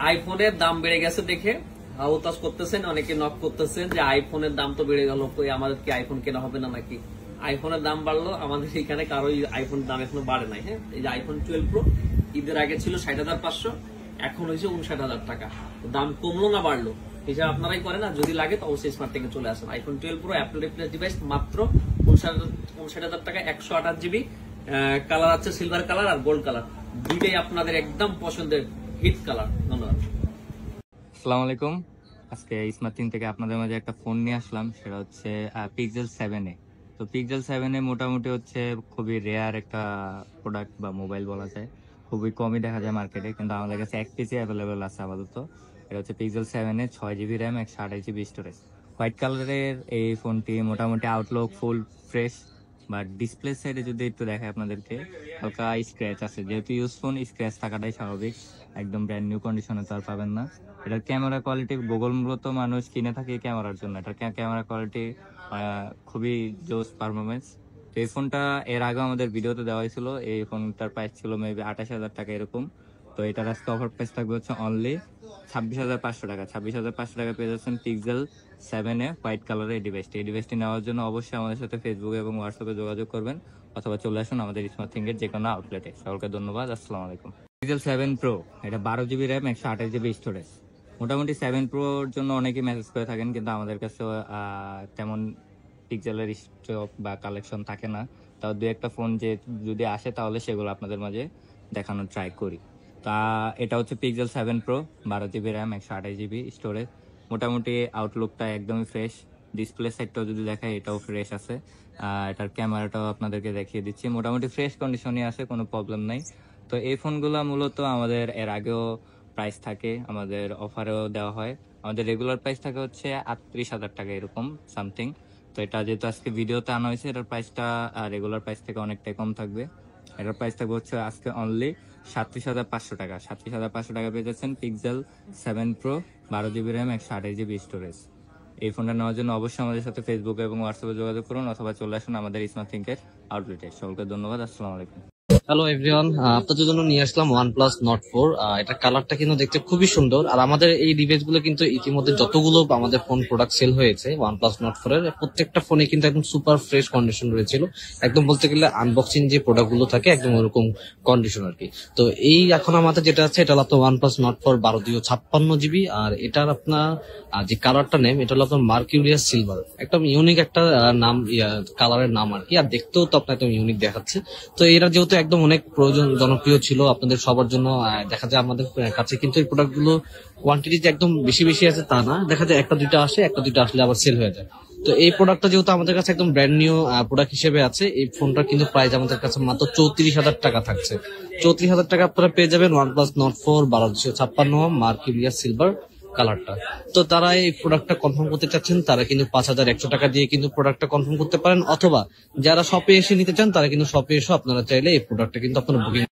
আইফোনের দাম বেড়ে গেছে দেখে হাউতাস করতেছেন, অনেকে নক করতেছেন যে আইফোনের দাম তো বেড়ে গেল, আমাদের কি আইফোন কেনা হবে না নাকি? আইফোনের দাম বাড়লো, আমাদের এখানে কারো আইফোন দাম এখনো বাড়ে নাই। হ্যাঁ, এই যে আইফোন 12 প্রো ঈদের আগে ছিল 60,500, এখন হয়েছে 59,000 টাকা। দাম কমলো না বাড়লো হিসাব আপনারাই করেন, না যদি লাগে তো অবশ্যই স্মার্ট থেকে চলে আসেন। IPhone 12 pro Apple replace device মাত্র 59,000 টাকা, 128 জিবি কালার আছে, সিলভার কালার আর গোল্ড কালার, দুইটাই আপনাদের একদম পছন্দের হিট কালার। ধন্যবাদ। আসসালামু আলাইকুম। আজকে স্মার্ট থিং থেকে আপনাদের মাঝে একটা ফোন নিয়ে আসলাম, সেটা হচ্ছে পিক্সেল 7A। তো পিক্সেল 7A মোটামুটি হচ্ছে খুবই রেয়ার একটা প্রোডাক্ট বা মোবাইল বলা যায়, খুবই কমই দেখা যায় মার্কেটে, কিন্তু আমাদের কাছে এক পিসি অ্যাভেলেবেল আছে আপাতত। এটা হচ্ছে pixel 7A, 6 GB RAM, 128 GB storage, white কালারের এই ফোনটি। মোটামুটি Outlook full fresh, but display সাইডে যদি একটু দেখায় আপনাদেরকে, হালকা স্ক্র্যাচ আছে। যেহেতু ইউজ ফোন, স্ক্র্যাচ থাকাটাই স্বাভাবিক, একদম ব্র্যান্ড নিউ কন্ডিশনে তো আর পাবেন না। এটার ক্যামেরা কোয়ালিটি, গুগল মূলত মানুষ কিনে থাকে ক্যামেরার জন্য, এটার ক্যামেরা কোয়ালিটি খুবই জোস পারফরমেন্স। তো এই ফোনটা এর আগে আমাদের ভিডিওতে দেওয়া হয়েছিল, এই ফোনটার প্রাইস ছিল মেবি 28,000 টাকা এরকম। তো এটার আজকে অফার প্রাইস থাকবে হচ্ছে অনলি 26,500 টাকা। 26,500 টাকা পেয়ে যাচ্ছেন পিক্সেল 7A হোয়াইট কালারের এই ডিভাইসটি। এই ডিভাইসটি নেওয়ার জন্য অবশ্যই আমাদের সাথে ফেসবুকে এবং হোয়াটসঅ্যাপে যোগাযোগ করবেন, অথবা চলে আসুন আমাদের স্মার্ট থিংকের যে কোনো আউটলেটে। সকলকে ধন্যবাদ, আসসালামু আলাইকুম। পিক্সেল 7 প্রো, এটা 12 জিবি র্যাম, 128 জিবি স্টোরেজ। মোটামুটি 7 প্রোর জন্য অনেকেই মেসেজ করে থাকেন, কিন্তু আমাদের কাছে তেমন পিক্সেলের স্টক বা কালেকশন থাকে না। তাও দু একটা ফোন যে যদি আসে তাহলে সেগুলো আপনাদের মাঝে দেখানোর ট্রাই করি। তা এটা হচ্ছে pixel 7 pro, 12 GB RAM, 128 GB storage. মোটামুটি আউটলুকটা একদমই ফ্রেশ, ডিসপ্লে সাইডটাও যদি দেখায় এটাও ফ্রেশ আছে। এটার ক্যামেরাটাও আপনাদেরকে দেখিয়ে দিচ্ছি, মোটামুটি ফ্রেশ কন্ডিশনই আছে, কোনো প্রবলেম নাই। তো এই ফোনগুলো মূলত আমাদের এর আগেও প্রাইস থাকে, আমাদের অফারেও দেওয়া হয়। আমাদের রেগুলার প্রাইস থাকে হচ্ছে 38,000 টাকা এরকম সামথিং। তো এটা যেহেতু আজকে ভিডিওতে আনা হয়েছে, এটার প্রাইসটা রেগুলার প্রাইস থেকে অনেকটাই কম থাকবে। এটার প্রাইস থাকবে হচ্ছে আজকে অনলি 37,500 টাকা। 37,500 টাকা পেয়ে যাচ্ছেন pixel 7 pro, 12 GB RAM, 128 GB storage. এই ফোনটা নেওয়ার জন্য অবশ্যই আমাদের সাথে ফেসবুকে এবং হোয়াটসঅ্যাপে যোগাযোগ করুন, অথবা চলে আসুন আমাদের স্মার্ট থিংকের আউটলেটে। সকলকে ধন্যবাদ, আসসালামু আলাইকুম। হ্যালো এভরিওয়ান, আপনাদের জন্য নিয়ে আসলাম OnePlus Nord 4। এটা কালারটা কিন্তু দেখতে খুবই সুন্দর। আর আমাদের এই ডিভাইস গুলো কিন্তু ইতিমধ্যে যতগুলো আমাদের ফোন প্রোডাক্ট সেল হয়েছে OnePlus Nord 4 এর প্রত্যেকটা ফোনে কিন্তু একদম সুপার ফ্রেশ কন্ডিশন রয়েছিল, একদম বলতে গেলে আনবক্সিং যে প্রোডাক্ট গুলো থাকে একদম ওরকম কন্ডিশন আর কি। তো এই এখন আমাদের যেটা আছে এটা হলো আপনার OnePlus Nord 4 1256 জিবি, আর এটার আপনার যে কালারটা নেম এটা হলো আপনার মার্কিউরিয়াস সিলভার, একদম ইউনিক একটা নাম, কালারের নাম আর কি। আর দেখতেও তো আপনার একদম ইউনিক দেখাচ্ছে। তো এরা যেহেতু একদম অনেক জনপ্রিয় ছিল আপনাদের সবার জন্য, দেখা যায় আমাদের কাছে কিন্তু এই প্রোডাক্ট গুলো কোয়ান্টিটি একদম বেশি বেশি আছে তা না, দেখা যায় একটা দুইটা আসে, একটা দুইটা আসলে আবার সেল হয়ে যায়। তো এই প্রোডাক্টটা যেহেতু আমাদের কাছে একদম ব্র্যান্ড নিউ প্রোডাক্ট হিসেবে আছে, এই ফোনটার কিন্তু প্রাইস আমাদের কাছে মাত্র 34,000 টাকা থাকছে। 34,000 টাকা আপনারা পেয়ে যাবেন OnePlus Nord 4 1256 মার্কিউরিয়াস সিলভার কালারটা। তো তারা এই প্রোডাক্টটা কনফার্ম করতে চাচ্ছেন, তারা কিন্তু 5,100 টাকা দিয়ে কিন্তু প্রোডাক্টটা কনফার্ম করতে পারেন, অথবা যারা শপে এসে নিতে চান তারা কিন্তু শপে এসে আপনারা চাইলে এই প্রোডাক্টটা কিন্তু আপনারা বুকিং